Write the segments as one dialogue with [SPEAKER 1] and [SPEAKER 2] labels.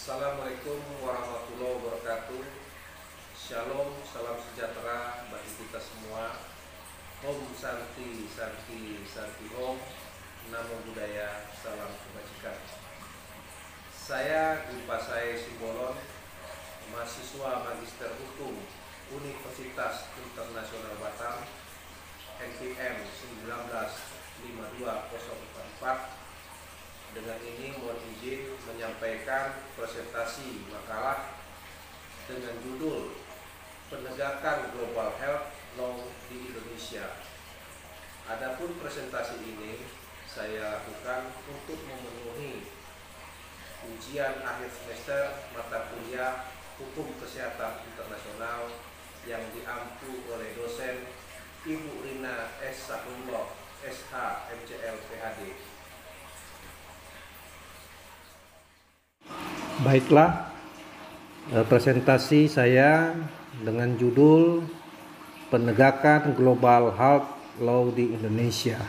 [SPEAKER 1] Assalamualaikum warahmatullahi wabarakatuh. Shalom, salam sejahtera bagi kita semua. Om Santi, Santi, Santi Om. Namo Buddhaya, salam kebajikan. Saya Gulpasai Simbolon, mahasiswa Magister Hukum Universitas Internasional Batam, NPM 1952044. Dengan ini mohon izin menyampaikan presentasi makalah dengan judul Penegakan Global Health Law di Indonesia. Adapun presentasi ini saya lakukan untuk memenuhi ujian akhir semester mata kuliah Hukum Kesehatan Internasional yang diampu oleh dosen Ibu Rina S. Sahrullah, SH, MCL, PhD.
[SPEAKER 2] Baiklah, presentasi saya dengan judul Penegakan Global Health Law di Indonesia.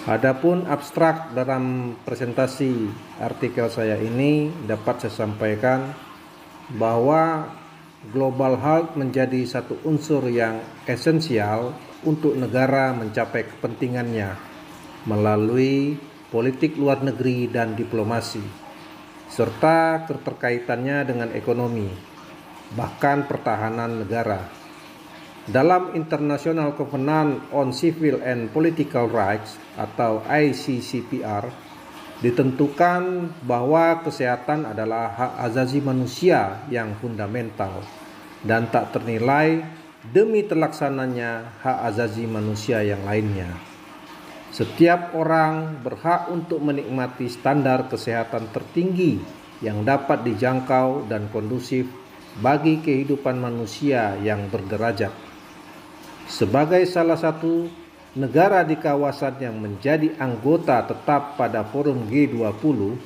[SPEAKER 2] Adapun abstrak dalam presentasi artikel saya ini dapat saya sampaikan bahwa global health menjadi satu unsur yang esensial untuk negara mencapai kepentingannya melalui politik luar negeri dan diplomasi, serta keterkaitannya dengan ekonomi, bahkan pertahanan negara. Dalam International Covenant on Civil and Political Rights atau ICCPR ditentukan bahwa kesehatan adalah hak asasi manusia yang fundamental dan tak ternilai demi terlaksananya hak asasi manusia yang lainnya. Setiap orang berhak untuk menikmati standar kesehatan tertinggi yang dapat dijangkau dan kondusif bagi kehidupan manusia yang berderajat. Sebagai salah satu negara di kawasan yang menjadi anggota tetap pada Forum G20,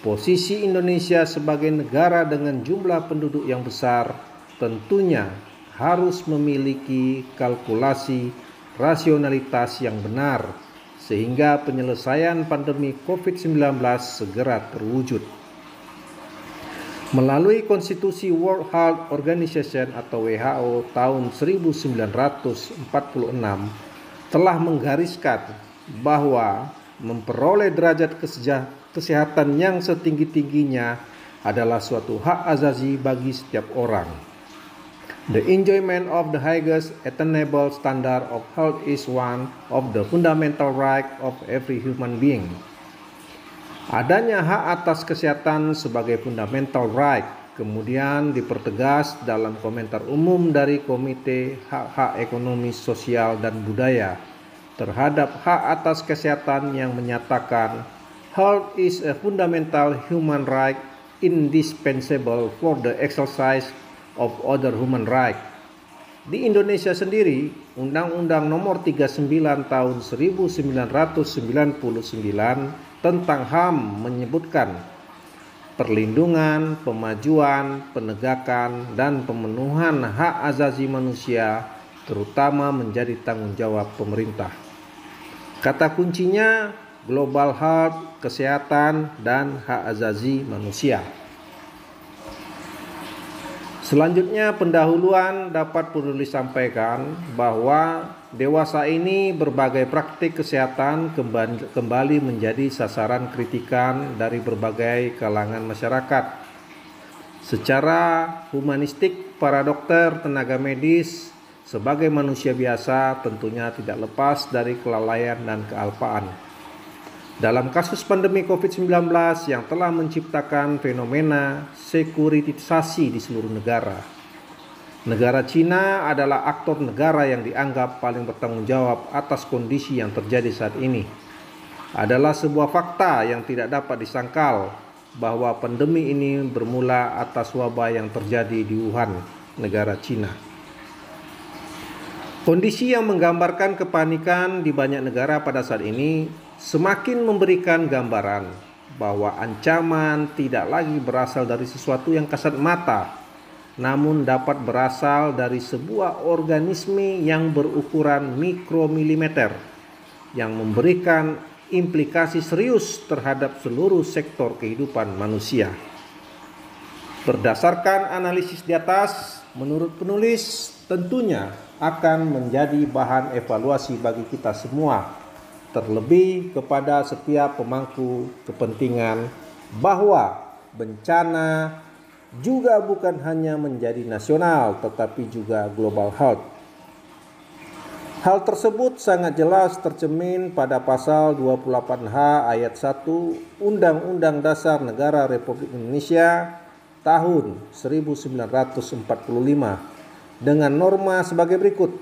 [SPEAKER 2] posisi Indonesia sebagai negara dengan jumlah penduduk yang besar tentunya harus memiliki kalkulasi rasionalitas yang benar sehingga penyelesaian pandemi COVID-19 segera terwujud. Melalui konstitusi World Health Organization atau WHO tahun 1946 telah menggariskan bahwa memperoleh derajat kesehatan yang setinggi-tingginya adalah suatu hak asasi bagi setiap orang. The enjoyment of the highest attainable standard of health is one of the fundamental rights of every human being. Adanya hak atas kesehatan sebagai fundamental right kemudian dipertegas dalam komentar umum dari Komite Hak-Hak Ekonomi, Sosial, dan Budaya terhadap hak atas kesehatan yang menyatakan health is a fundamental human right indispensable for the exercise of other human right. Di Indonesia sendiri, Undang-Undang Nomor 39 Tahun 1999 tentang HAM menyebutkan perlindungan, pemajuan, penegakan, dan pemenuhan hak asasi manusia terutama menjadi tanggung jawab pemerintah. Kata kuncinya global health, kesehatan, dan hak asasi manusia. Selanjutnya pendahuluan dapat perlu disampaikan bahwa dewasa ini berbagai praktik kesehatan kembali menjadi sasaran kritikan dari berbagai kalangan masyarakat. Secara humanistik, para dokter, tenaga medis sebagai manusia biasa tentunya tidak lepas dari kelalaian dan kealpaan. Dalam kasus pandemi COVID-19 yang telah menciptakan fenomena sekuritisasi di seluruh negara, negara Cina adalah aktor negara yang dianggap paling bertanggung jawab atas kondisi yang terjadi saat ini. Adalah sebuah fakta yang tidak dapat disangkal bahwa pandemi ini bermula atas wabah yang terjadi di Wuhan, negara Cina. Kondisi yang menggambarkan kepanikan di banyak negara pada saat ini semakin memberikan gambaran bahwa ancaman tidak lagi berasal dari sesuatu yang kasat mata, namun dapat berasal dari sebuah organisme yang berukuran mikromilimeter yang memberikan implikasi serius terhadap seluruh sektor kehidupan manusia. Berdasarkan analisis di atas, menurut penulis tentunya akan menjadi bahan evaluasi bagi kita semua, terlebih kepada setiap pemangku kepentingan, bahwa bencana juga bukan hanya menjadi nasional tetapi juga global health. Hal tersebut sangat jelas tercermin pada pasal 28H ayat 1 Undang-Undang Dasar Negara Republik Indonesia tahun 1945 dengan norma sebagai berikut.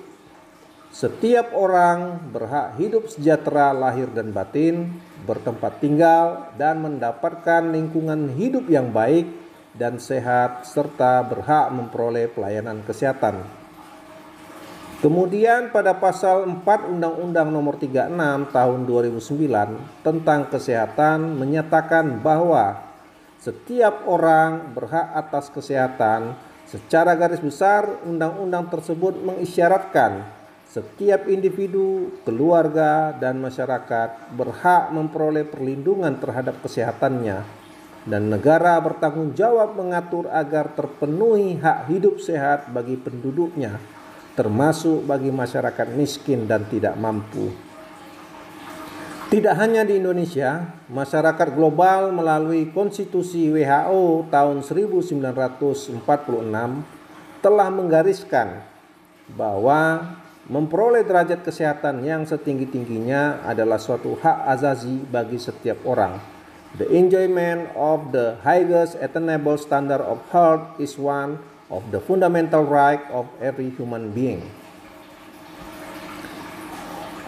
[SPEAKER 2] Setiap orang berhak hidup sejahtera lahir dan batin, bertempat tinggal dan mendapatkan lingkungan hidup yang baik dan sehat serta berhak memperoleh pelayanan kesehatan. Kemudian pada pasal 4 Undang-Undang Nomor 36 Tahun 2009 tentang kesehatan menyatakan bahwa setiap orang berhak atas kesehatan. Secara garis besar, undang-undang tersebut mengisyaratkan setiap individu, keluarga, dan masyarakat berhak memperoleh perlindungan terhadap kesehatannya, dan negara bertanggung jawab mengatur agar terpenuhi hak hidup sehat bagi penduduknya, termasuk bagi masyarakat miskin dan tidak mampu. Tidak hanya di Indonesia, masyarakat global melalui Konstitusi WHO tahun 1946 telah menggariskan bahwa memperoleh derajat kesehatan yang setinggi-tingginya adalah suatu hak azazi bagi setiap orang. The enjoyment of the highest attainable standard of health is one of the fundamental right of every human being.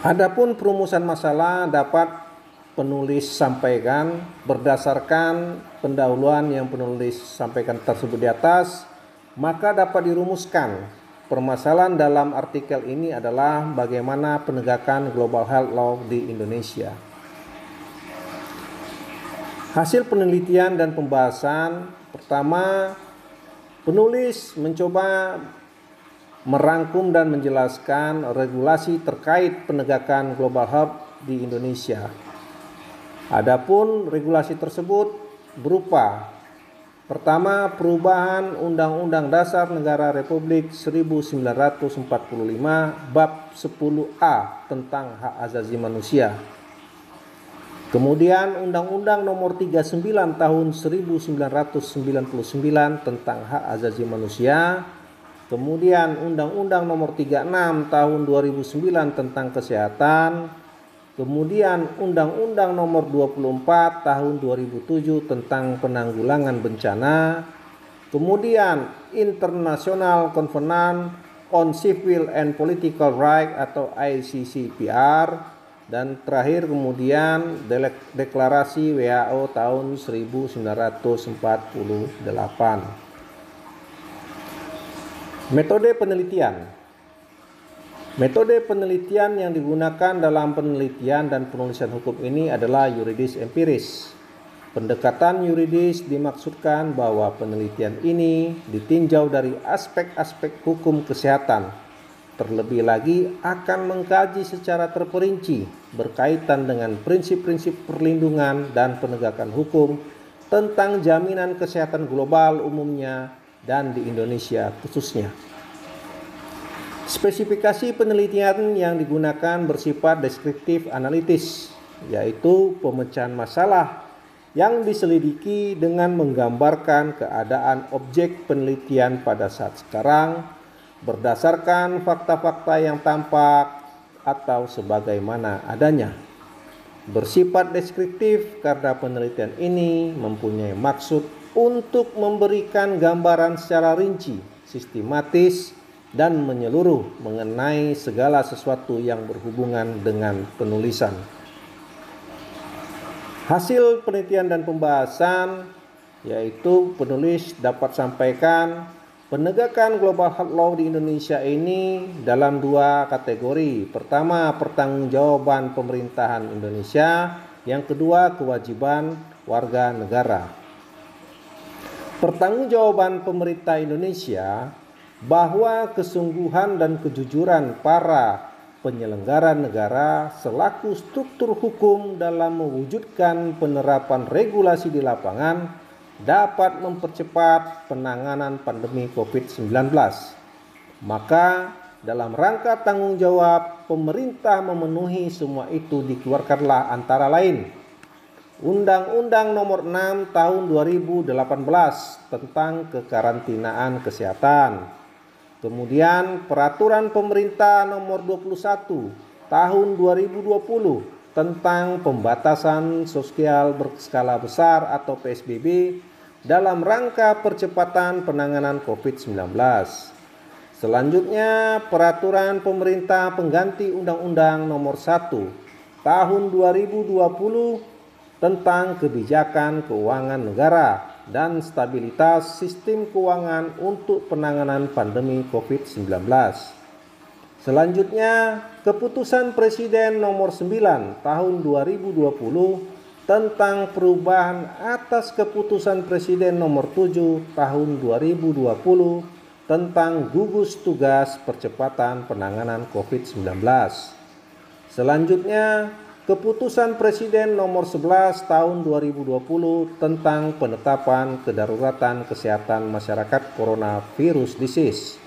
[SPEAKER 2] Adapun perumusan masalah dapat penulis sampaikan berdasarkan pendahuluan yang penulis sampaikan tersebut di atas, maka dapat dirumuskan. Permasalahan dalam artikel ini adalah bagaimana penegakan Global Health Law di Indonesia. Hasil penelitian dan pembahasan pertama, penulis mencoba merangkum dan menjelaskan regulasi terkait penegakan global health di Indonesia. Adapun regulasi tersebut berupa: pertama, perubahan Undang-Undang Dasar Negara Republik 1945 bab 10A tentang hak asasi manusia. Kemudian Undang-Undang Nomor 39 Tahun 1999 tentang hak asasi manusia. Kemudian Undang-Undang Nomor 36 Tahun 2009 tentang kesehatan. Kemudian Undang-Undang Nomor 24 Tahun 2007 tentang penanggulangan bencana. Kemudian International Covenant on Civil and Political Rights atau ICCPR. Dan terakhir kemudian Deklarasi WHO tahun 1948. Metode penelitian. Metode penelitian yang digunakan dalam penelitian dan penulisan hukum ini adalah yuridis empiris. Pendekatan yuridis dimaksudkan bahwa penelitian ini ditinjau dari aspek-aspek hukum kesehatan. Terlebih lagi akan mengkaji secara terperinci berkaitan dengan prinsip-prinsip perlindungan dan penegakan hukum tentang jaminan kesehatan global umumnya dan di Indonesia khususnya. Spesifikasi penelitian yang digunakan bersifat deskriptif analitis, yaitu pemecahan masalah yang diselidiki dengan menggambarkan keadaan objek penelitian pada saat sekarang berdasarkan fakta-fakta yang tampak atau sebagaimana adanya. Bersifat deskriptif karena penelitian ini mempunyai maksud untuk memberikan gambaran secara rinci, sistematis, dan menyeluruh mengenai segala sesuatu yang berhubungan dengan penulisan. Hasil penelitian dan pembahasan, yaitu penulis dapat sampaikan penegakan Global Health Law di Indonesia ini dalam dua kategori. Pertama, pertanggungjawaban pemerintahan Indonesia. Yang kedua, kewajiban warga negara. Pertanggungjawaban pemerintah Indonesia bahwa kesungguhan dan kejujuran para penyelenggara negara selaku struktur hukum dalam mewujudkan penerapan regulasi di lapangan dapat mempercepat penanganan pandemi COVID-19. Maka dalam rangka tanggung jawab pemerintah memenuhi semua itu dikeluarkanlah antara lain Undang-Undang Nomor 6 Tahun 2018 tentang kekarantinaan kesehatan. Kemudian Peraturan Pemerintah Nomor 21 Tahun 2020 tentang pembatasan sosial berskala besar atau PSBB dalam rangka percepatan penanganan COVID-19. Selanjutnya Peraturan Pemerintah pengganti Undang-Undang Nomor 1 Tahun 2020 tentang kebijakan keuangan negara dan stabilitas sistem keuangan untuk penanganan pandemi COVID-19. Selanjutnya, Keputusan Presiden Nomor 9 Tahun 2020 tentang perubahan atas Keputusan Presiden Nomor 7 Tahun 2020 tentang gugus tugas percepatan penanganan COVID-19. Selanjutnya, Keputusan Presiden Nomor 11 Tahun 2020 tentang penetapan kedaruratan kesehatan masyarakat coronavirus disease.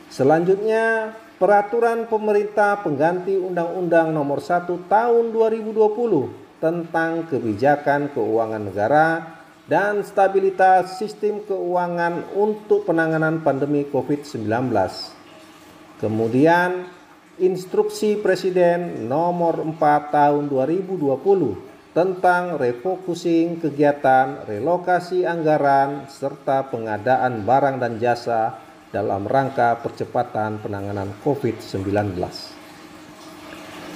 [SPEAKER 2] Selanjutnya, Peraturan Pemerintah pengganti Undang-Undang Nomor 1 Tahun 2020 tentang kebijakan keuangan negara dan stabilitas sistem keuangan untuk penanganan pandemi COVID-19. Kemudian, Instruksi Presiden Nomor 4 Tahun 2020 tentang refocusing kegiatan relokasi anggaran serta pengadaan barang dan jasa dalam rangka percepatan penanganan COVID-19.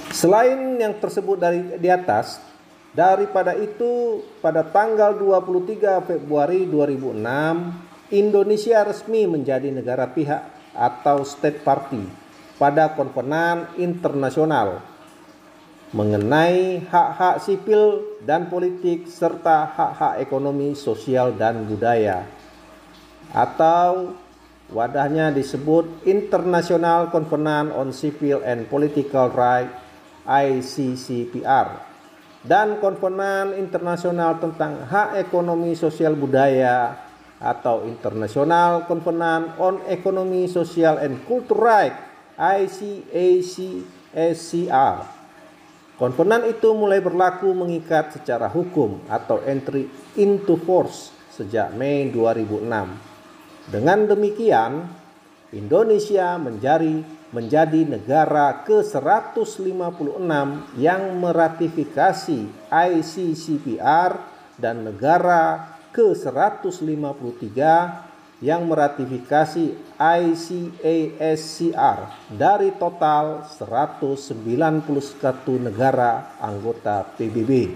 [SPEAKER 2] Selain yang tersebut di atas, daripada itu pada tanggal 23 Februari 2006 Indonesia resmi menjadi negara pihak atau state party pada Konvenan Internasional mengenai hak-hak sipil dan politik serta hak-hak ekonomi, sosial, dan budaya, atau wadahnya disebut International Covenant on Civil and Political Rights (ICCPR) dan Konvenan Internasional tentang Hak Ekonomi Sosial Budaya atau International Covenant on Economy, Social and Cultural Rights ICACSCR. Konvenan itu mulai berlaku mengikat secara hukum atau entry into force sejak Mei 2006. Dengan demikian, Indonesia menjadi negara ke-156 yang meratifikasi ICCPR dan negara ke-153 yang meratifikasi ICASCR dari total 191 negara anggota PBB.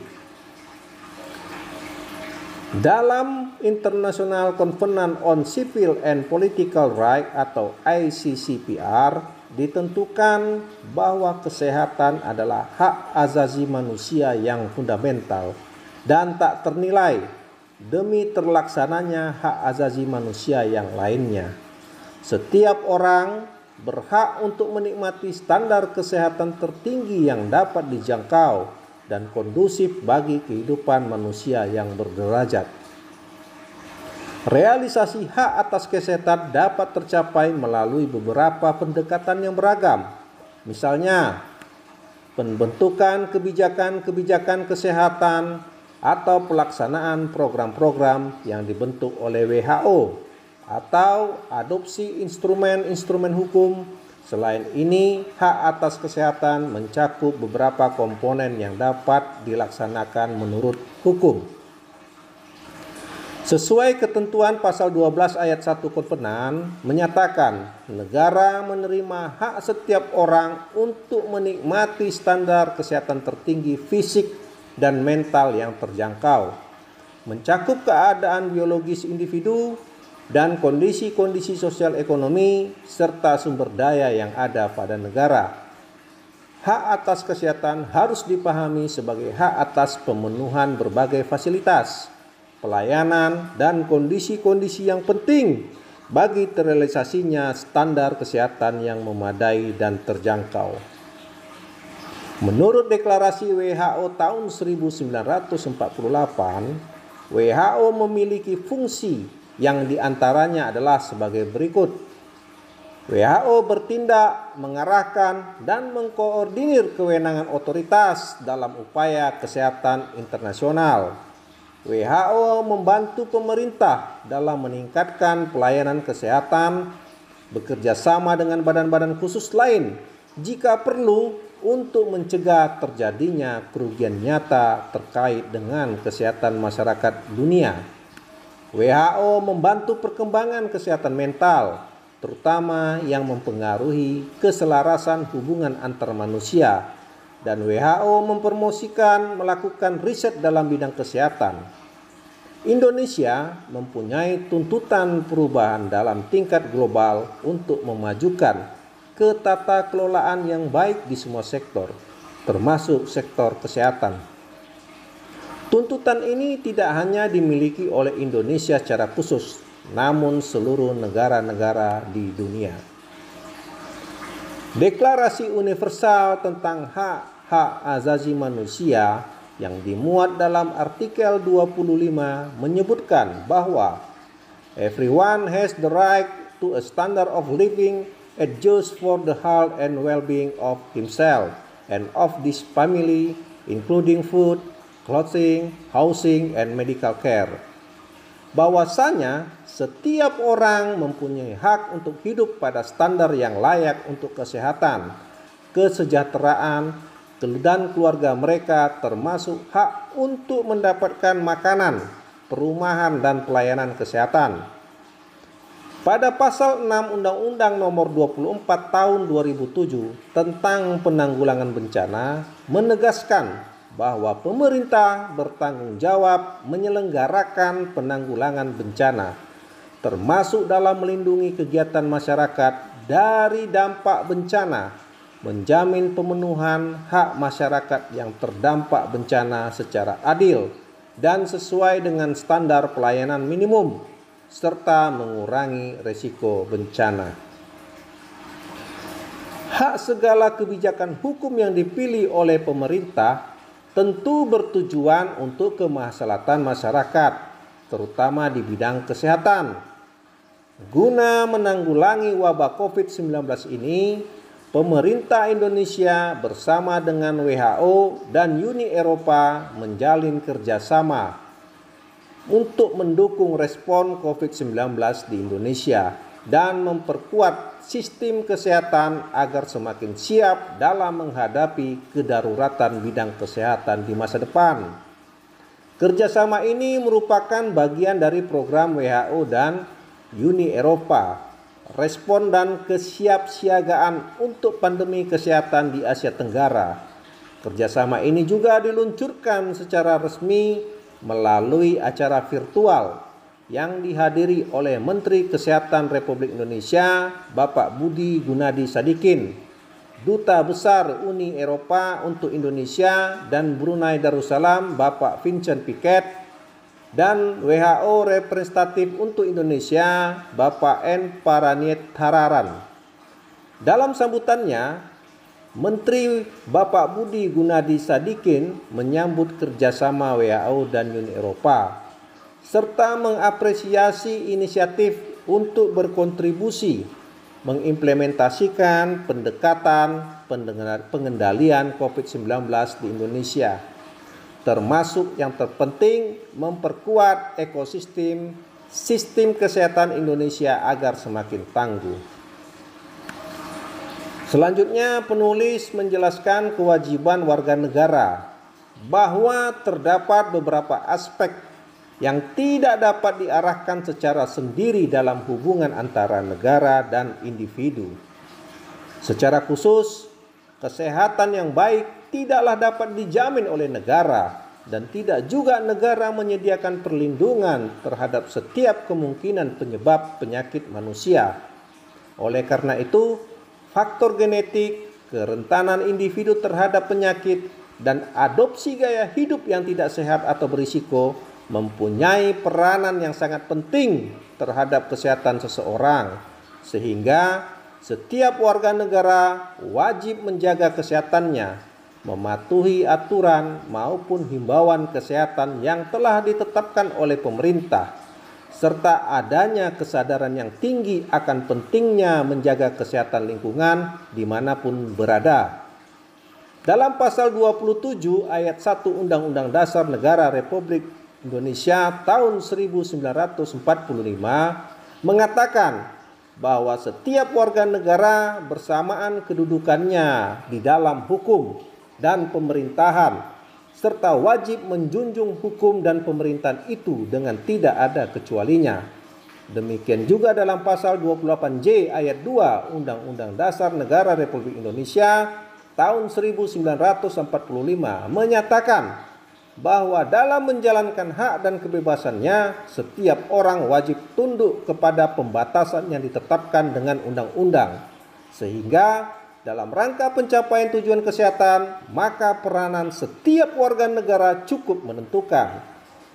[SPEAKER 2] Dalam International Covenant on Civil and Political Rights atau ICCPR ditentukan bahwa kesehatan adalah hak asasi manusia yang fundamental dan tak ternilai demi terlaksananya hak asasi manusia yang lainnya. Setiap orang berhak untuk menikmati standar kesehatan tertinggi yang dapat dijangkau dan kondusif bagi kehidupan manusia yang berderajat. Realisasi hak atas kesehatan dapat tercapai melalui beberapa pendekatan yang beragam. Misalnya, pembentukan kebijakan kesehatan atau pelaksanaan program-program yang dibentuk oleh WHO atau adopsi instrumen-instrumen hukum. Selain ini, hak atas kesehatan mencakup beberapa komponen yang dapat dilaksanakan menurut hukum. Sesuai ketentuan pasal 12 ayat 1 Konvenan menyatakan negara menerima hak setiap orang untuk menikmati standar kesehatan tertinggi fisik dan mental yang terjangkau, mencakup keadaan biologis individu dan kondisi-kondisi sosial ekonomi serta sumber daya yang ada pada negara. Hak atas kesehatan harus dipahami sebagai hak atas pemenuhan berbagai fasilitas, pelayanan, dan kondisi-kondisi yang penting bagi terrealisasinya standar kesehatan yang memadai dan terjangkau. Menurut deklarasi WHO tahun 1948, WHO memiliki fungsi yang diantaranya adalah sebagai berikut. WHO bertindak, mengarahkan, dan mengkoordinir kewenangan otoritas dalam upaya kesehatan internasional. WHO membantu pemerintah dalam meningkatkan pelayanan kesehatan, bekerja sama dengan badan-badan khusus lain jika perlu untuk mencegah terjadinya kerugian nyata terkait dengan kesehatan masyarakat dunia. WHO membantu perkembangan kesehatan mental, terutama yang mempengaruhi keselarasan hubungan antar manusia, dan WHO mempromosikan melakukan riset dalam bidang kesehatan. Indonesia mempunyai tuntutan perubahan dalam tingkat global untuk memajukan ke tata kelolaan yang baik di semua sektor, termasuk sektor kesehatan. Tuntutan ini tidak hanya dimiliki oleh Indonesia secara khusus, namun seluruh negara-negara di dunia. Deklarasi Universal tentang Hak-Hak Asasi Manusia yang dimuat dalam artikel 25 menyebutkan bahwa everyone has the right to a standard of living adjust for the health and well-being of himself and of this family, including food, clothing, housing, and medical care. Bahwasanya setiap orang mempunyai hak untuk hidup pada standar yang layak untuk kesehatan, kesejahteraan, dan keluarga mereka, termasuk hak untuk mendapatkan makanan, perumahan, dan pelayanan kesehatan. Pada pasal 6 Undang-Undang Nomor 24 Tahun 2007 tentang Penanggulangan Bencana menegaskan bahwa pemerintah bertanggung jawab menyelenggarakan penanggulangan bencana, termasuk dalam melindungi kegiatan masyarakat dari dampak bencana, menjamin pemenuhan hak masyarakat yang terdampak bencana secara adil dan sesuai dengan standar pelayanan minimum, serta mengurangi risiko bencana. Hak segala kebijakan hukum yang dipilih oleh pemerintah tentu bertujuan untuk kemaslahatan masyarakat, terutama di bidang kesehatan. Guna menanggulangi wabah COVID-19 ini, pemerintah Indonesia bersama dengan WHO dan Uni Eropa menjalin kerjasama untuk mendukung respon COVID-19 di Indonesia dan memperkuat sistem kesehatan agar semakin siap dalam menghadapi kedaruratan bidang kesehatan di masa depan. Kerjasama ini merupakan bagian dari program WHO dan Uni Eropa, respon dan kesiapsiagaan untuk pandemi kesehatan di Asia Tenggara. Kerjasama ini juga diluncurkan secara resmi melalui acara virtual yang dihadiri oleh Menteri Kesehatan Republik Indonesia Bapak Budi Gunadi Sadikin, Duta Besar Uni Eropa untuk Indonesia dan Brunei Darussalam Bapak Vincent Piquet, dan WHO representatif untuk Indonesia Bapak N. Paraniet Hararan. Dalam sambutannya, Menteri Bapak Budi Gunadi Sadikin menyambut kerjasama WHO dan Uni Eropa, serta mengapresiasi inisiatif untuk berkontribusi mengimplementasikan pendekatan pengendalian COVID-19 di Indonesia, termasuk yang terpenting memperkuat ekosistem sistem kesehatan Indonesia agar semakin tangguh. Selanjutnya, penulis menjelaskan kewajiban warga negara bahwa terdapat beberapa aspek yang tidak dapat diarahkan secara sendiri dalam hubungan antara negara dan individu. Secara khusus, kesehatan yang baik tidaklah dapat dijamin oleh negara dan tidak juga negara menyediakan perlindungan terhadap setiap kemungkinan penyebab penyakit manusia. Oleh karena itu, faktor genetik, kerentanan individu terhadap penyakit, dan adopsi gaya hidup yang tidak sehat atau berisiko mempunyai peranan yang sangat penting terhadap kesehatan seseorang, sehingga setiap warga negara wajib menjaga kesehatannya mematuhi aturan maupun himbauan kesehatan yang telah ditetapkan oleh pemerintah, serta adanya kesadaran yang tinggi akan pentingnya menjaga kesehatan lingkungan dimanapun berada. Dalam pasal 27 ayat 1 Undang-Undang Dasar Negara Republik Indonesia tahun 1945 mengatakan bahwa setiap warga negara bersamaan kedudukannya di dalam hukum dan pemerintahan, serta wajib menjunjung hukum dan pemerintahan itu dengan tidak ada kecualinya. Demikian juga dalam pasal 28J ayat 2 Undang-Undang Dasar Negara Republik Indonesia tahun 1945 menyatakan bahwa dalam menjalankan hak dan kebebasannya, setiap orang wajib tunduk kepada pembatasan yang ditetapkan dengan undang-undang. Sehingga dalam rangka pencapaian tujuan kesehatan, maka peranan setiap warga negara cukup menentukan.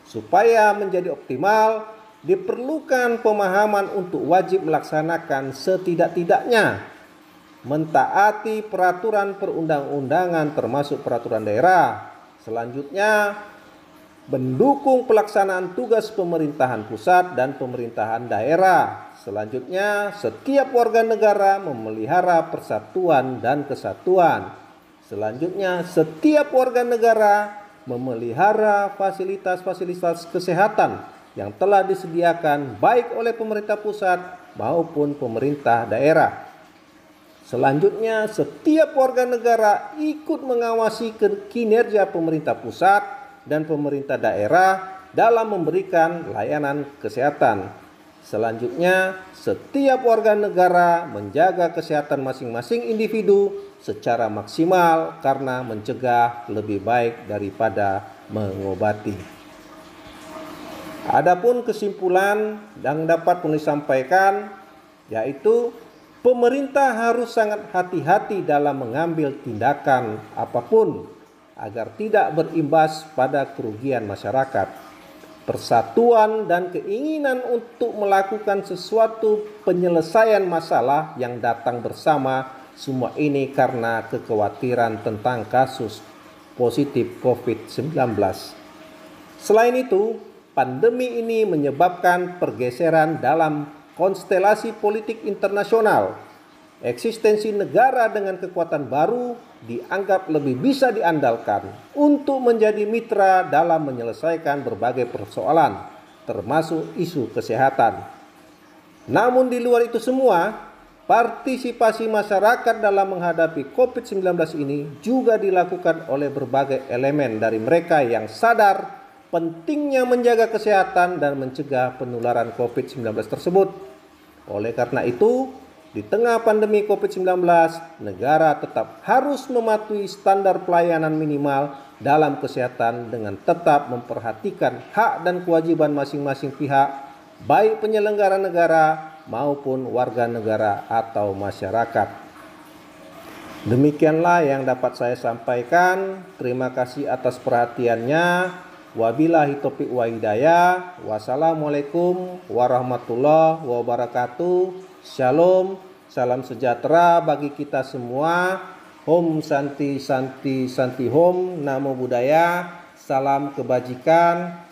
[SPEAKER 2] Supaya menjadi optimal, diperlukan pemahaman untuk wajib melaksanakan setidak-tidaknya mentaati peraturan perundang-undangan termasuk peraturan daerah. Selanjutnya, mendukung pelaksanaan tugas pemerintahan pusat dan pemerintahan daerah. Selanjutnya, setiap warga negara memelihara persatuan dan kesatuan. Selanjutnya, setiap warga negara memelihara fasilitas-fasilitas kesehatan yang telah disediakan baik oleh pemerintah pusat maupun pemerintah daerah. Selanjutnya, setiap warga negara ikut mengawasi kinerja pemerintah pusat dan pemerintah daerah dalam memberikan layanan kesehatan. Selanjutnya, setiap warga negara menjaga kesehatan masing-masing individu secara maksimal karena mencegah lebih baik daripada mengobati. Adapun kesimpulan yang dapat disampaikan yaitu pemerintah harus sangat hati-hati dalam mengambil tindakan apapun agar tidak berimbas pada kerugian masyarakat. Persatuan dan keinginan untuk melakukan sesuatu penyelesaian masalah yang datang bersama, semua ini karena kekhawatiran tentang kasus positif COVID-19. Selain itu, pandemi ini menyebabkan pergeseran dalam konstelasi politik internasional. Eksistensi negara dengan kekuatan baru dianggap lebih bisa diandalkan untuk menjadi mitra dalam menyelesaikan berbagai persoalan, termasuk isu kesehatan. Namun di luar itu semua, partisipasi masyarakat dalam menghadapi COVID-19 ini juga dilakukan oleh berbagai elemen dari mereka yang sadar pentingnya menjaga kesehatan dan mencegah penularan COVID-19 tersebut. Oleh karena itu, di tengah pandemi COVID-19, negara tetap harus mematuhi standar pelayanan minimal dalam kesehatan dengan tetap memperhatikan hak dan kewajiban masing-masing pihak, baik penyelenggara negara maupun warga negara atau masyarakat. Demikianlah yang dapat saya sampaikan. Terima kasih atas perhatiannya. Wabillahi taufiq wa hidayah. Wassalamualaikum warahmatullahi wabarakatuh. Shalom, salam sejahtera bagi kita semua. Om Santi Santi Santi Om, Namo Buddhaya. Salam kebajikan.